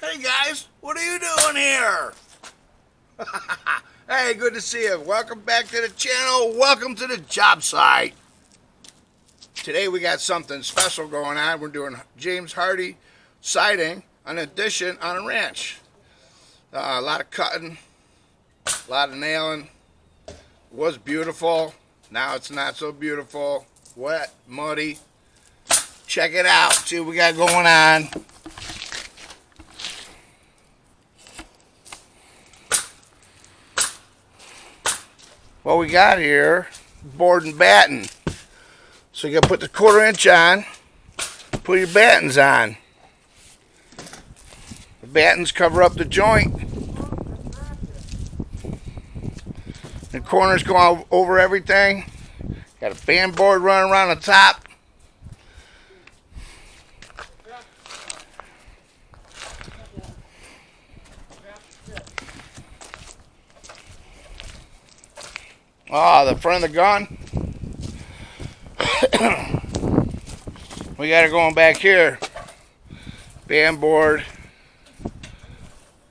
Hey guys, what are you doing here? Hey, good to see you. Welcome back to the channel. Welcome to the job site. Today we got something special going on. We're doing James Hardie siding, an addition on a ranch. A lot of cutting, a lot of nailing. It was beautiful. Now it's not so beautiful. Wet, muddy. Check it out. See what we got going on. What we got here, board and batten. So you gotta put the 1/4 inch on, put your battens on. The battens cover up the joint. The corners go over everything. Got a band board running around the top. The front of the gun. We got it going back here. Band board,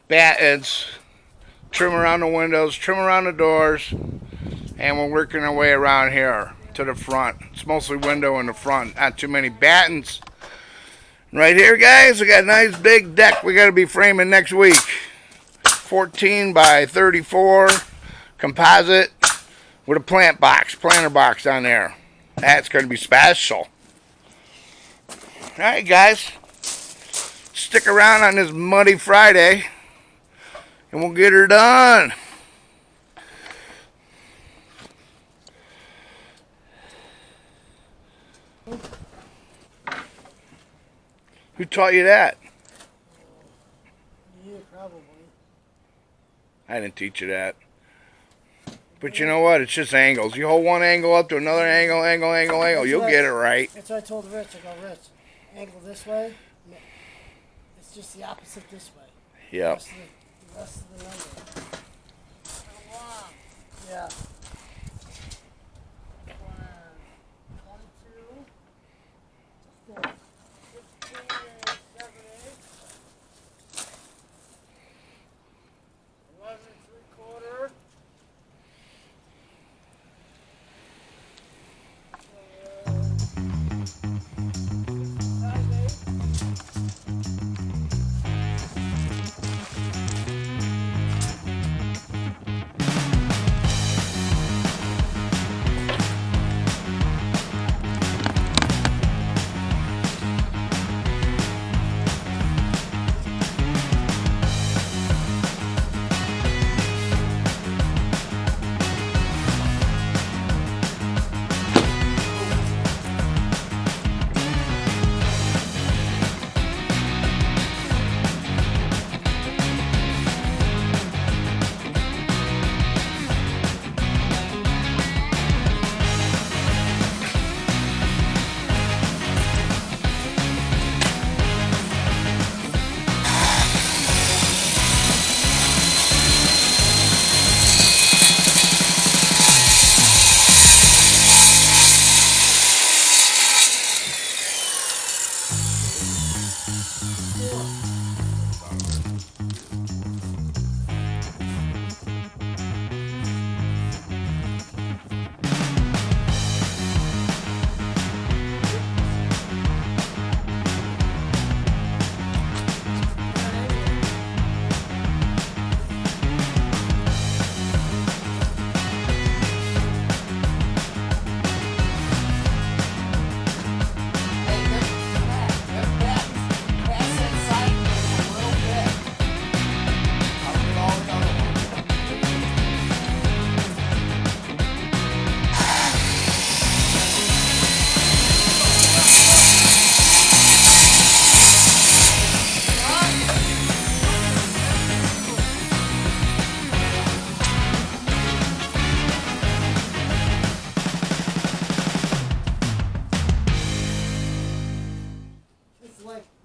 battens, trim around the windows, trim around the doors, and we're working our way around here to the front. It's mostly window in the front, not too many battens. Right here, guys, we got a nice big deck we got to be framing next week. 14 by 34 composite. With a planter box on there. That's going to be special. Alright guys, stick around on this muddy Friday and we'll get her done. Who taught you that? You probably. I didn't teach you that. But you know what? It's just angles. You hold one angle up to another angle, you'll get it right. That's what I told Rich. I go, Rich, angle this way. It's just the opposite this way. Yep. The rest of the number. Yeah. 22. 15 and 7 8. 11 3/4.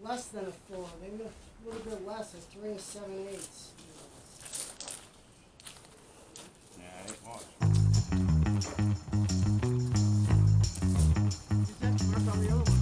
Less than a 4, maybe a little bit less, it's 3 7/8. Yeah, it was. You have to work on the other one.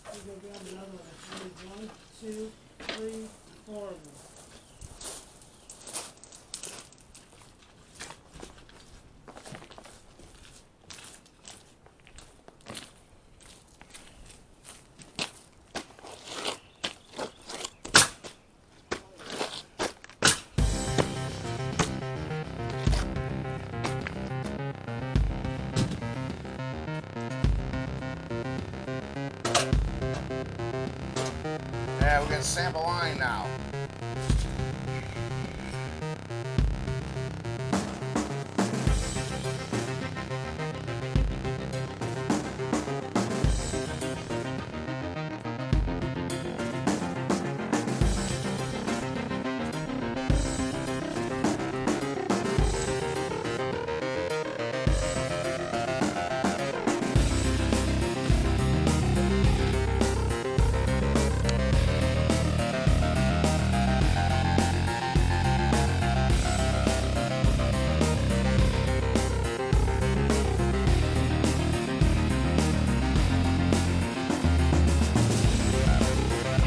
We're going to grab another one. I need 1, 2, 3, 4 of them. Yeah, we got sample line now.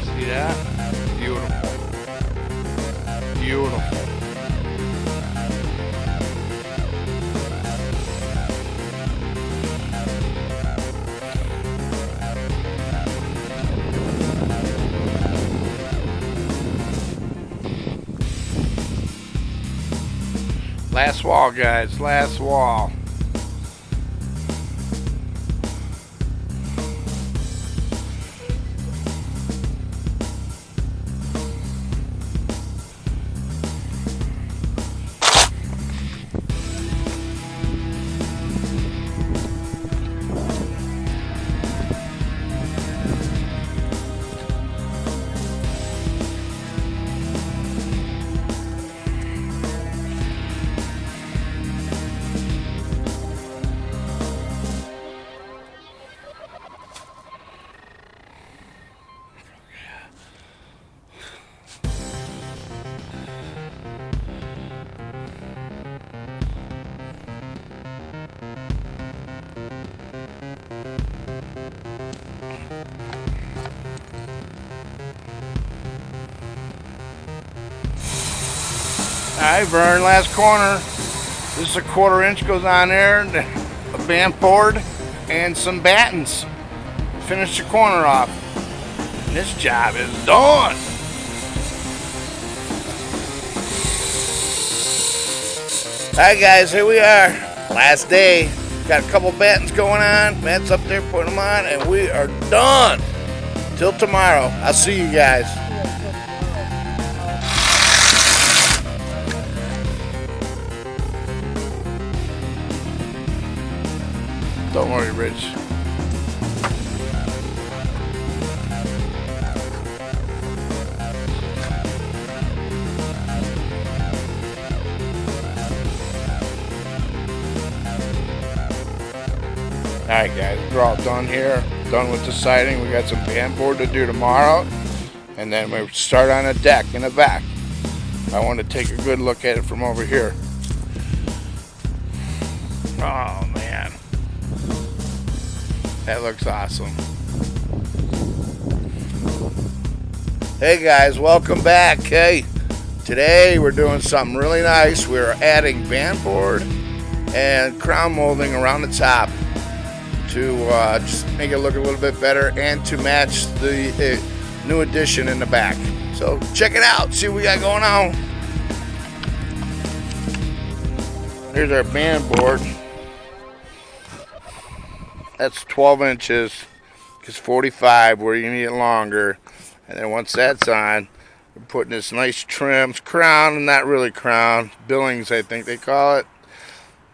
See that? Beautiful. Beautiful. Last wall, guys. Last wall. Alright, Vern, last corner. This is a 1/4 inch goes on there, a band board, and some battens. Finish the corner off. And this job is done. Alright guys, here we are. Last day. Got a couple battens going on. Matt's up there putting them on, and we are done. Till tomorrow. I'll see you guys. Don't worry, Rich. Alright guys, we're all done here. Done with the siding. We got some band board to do tomorrow. And then we start on a deck in the back. I want to take a good look at it from over here. Oh man. That looks awesome. Hey guys, welcome back. Hey, today we're doing something really nice. We're adding band board and crown molding around the top to just make it look a little bit better and to match the new addition in the back. So check it out, see what we got going on. Here's our band board. That's 12 inches, because 45 where you need it longer. And then once that's on, we're putting this nice trims, crown, not really crown, billings I think they call it.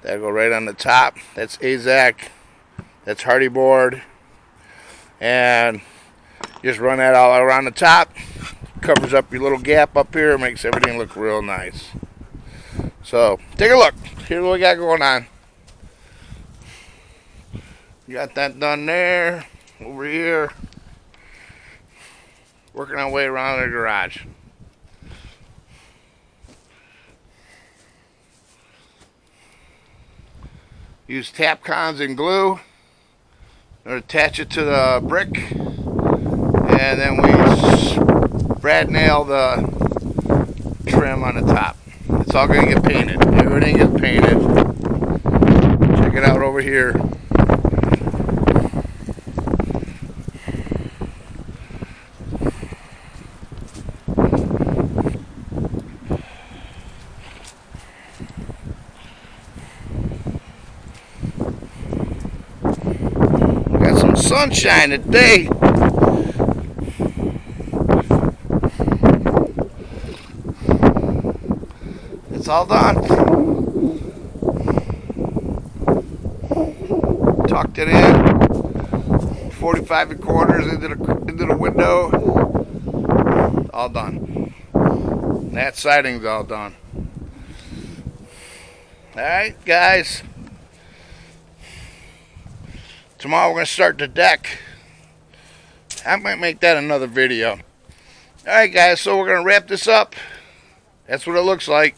That'll go right on the top. That's AZAC, that's Hardie board. And just run that all around the top. Covers up your little gap up here, makes everything look real nice. So, take a look. Here's what we got going on. Got that done there. Over here. Working our way around the garage. Use tap cons and glue. And attach it to the brick. And then we brad nail the trim on the top. It's all going to get painted. Everything gets painted. Check it out over here. Got some sunshine today. It's all done. Tucked it in. 45 1/4 into the window. All done. That siding's all done. Alright, guys. Tomorrow we're going to start the deck. I might make that another video. Alright, guys, so we're going to wrap this up. That's what it looks like.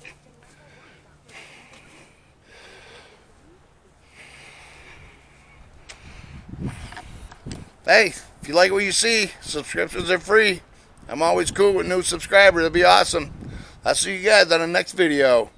Hey, if you like what you see, subscriptions are free. I'm always cool with new subscribers. It'll be awesome. I'll see you guys on the next video.